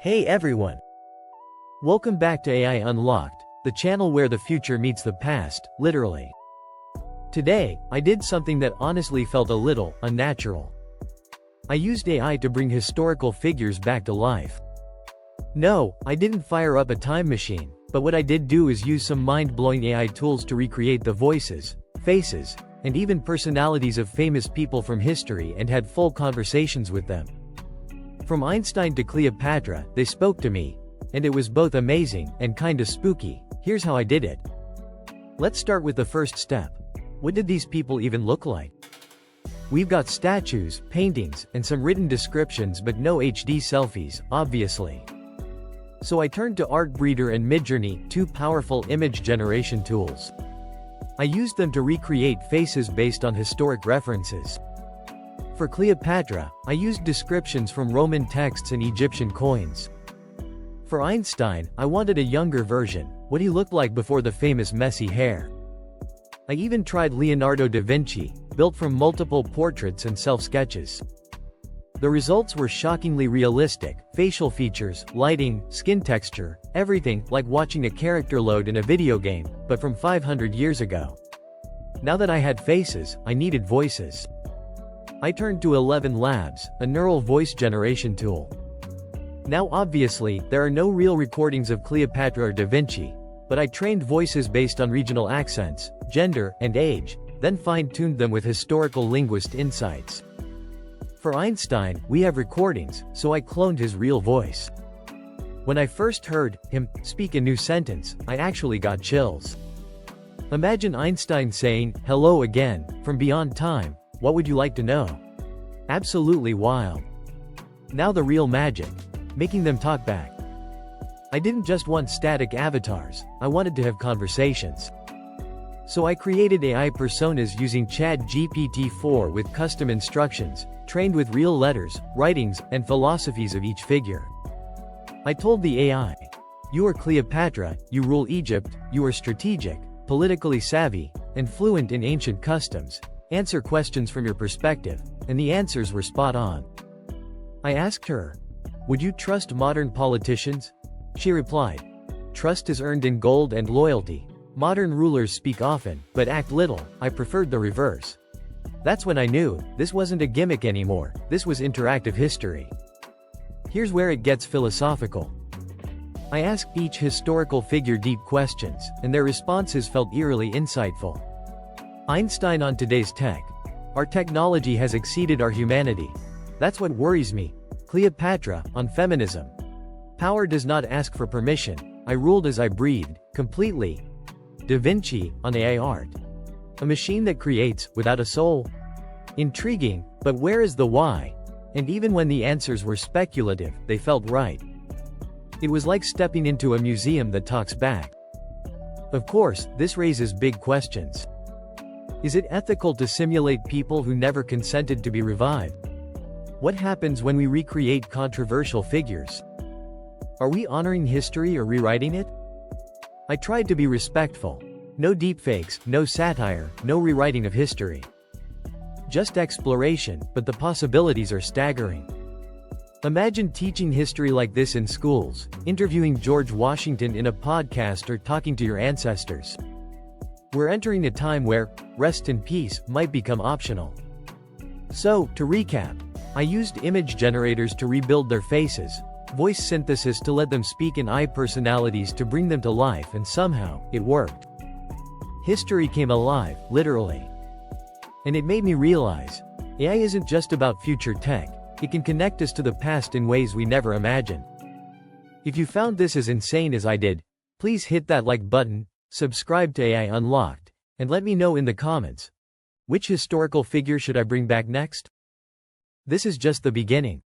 Hey everyone! Welcome back to AI Unlocked, the channel where the future meets the past, literally. Today, I did something that honestly felt a little unnatural. I used AI to bring historical figures back to life. No, I didn't fire up a time machine, but what I did do is use some mind-blowing AI tools to recreate the voices, faces, and even personalities of famous people from history and had full conversations with them. From Einstein to Cleopatra, they spoke to me, and it was both amazing and kinda spooky. Here's how I did it. Let's start with the first step. What did these people even look like? We've got statues, paintings, and some written descriptions but no HD selfies, obviously. So I turned to Artbreeder and Midjourney, two powerful image generation tools. I used them to recreate faces based on historic references. For Cleopatra, I used descriptions from Roman texts and Egyptian coins. For Einstein, I wanted a younger version, what he looked like before the famous messy hair. I even tried Leonardo da Vinci, built from multiple portraits and self-sketches. The results were shockingly realistic: facial features, lighting, skin texture, everything like watching a character load in a video game, but from 500 years ago. Now that I had faces, I needed voices. I turned to 11 Labs, a neural voice generation tool. Now obviously, there are no real recordings of Cleopatra or Da Vinci, but I trained voices based on regional accents, gender, and age, then fine-tuned them with historical linguist insights. For Einstein, we have recordings, so I cloned his real voice. When I first heard him speak a new sentence, I actually got chills. Imagine Einstein saying, "Hello again, from beyond time. What would you like to know?" Absolutely wild. Now the real magic. Making them talk back. I didn't just want static avatars, I wanted to have conversations. So I created AI personas using ChatGPT-4 with custom instructions, trained with real letters, writings, and philosophies of each figure. I told the AI, "You are Cleopatra, you rule Egypt, you are strategic, politically savvy, and fluent in ancient customs. Answer questions from your perspective," and the answers were spot on. I asked her, "Would you trust modern politicians?" She replied, "Trust is earned in gold and loyalty. Modern rulers speak often, but act little. I preferred the reverse." That's when I knew, this wasn't a gimmick anymore, this was interactive history. Here's where it gets philosophical. I asked each historical figure deep questions, and their responses felt eerily insightful. Einstein on today's tech. Our technology has exceeded our humanity. That's what worries me. Cleopatra, on feminism. Power does not ask for permission. I ruled as I breathed, completely. Da Vinci, on AI art. A machine that creates, without a soul. Intriguing, but where is the why? And even when the answers were speculative, they felt right. It was like stepping into a museum that talks back. Of course, this raises big questions. Is it ethical to simulate people who never consented to be revived? What happens when we recreate controversial figures? Are we honoring history or rewriting it? I tried to be respectful. No deepfakes, no satire, no rewriting of history. Just exploration, but the possibilities are staggering. Imagine teaching history like this in schools, interviewing George Washington in a podcast or talking to your ancestors. We're entering a time where rest in peace might become optional. So, to recap, I used image generators to rebuild their faces, voice synthesis to let them speak in AI personalities to bring them to life, and somehow, it worked. History came alive, literally. And it made me realize, AI isn't just about future tech, it can connect us to the past in ways we never imagined. If you found this as insane as I did, please hit that like button, subscribe to AI Unlocked, and let me know in the comments. Which historical figure should I bring back next? This is just the beginning.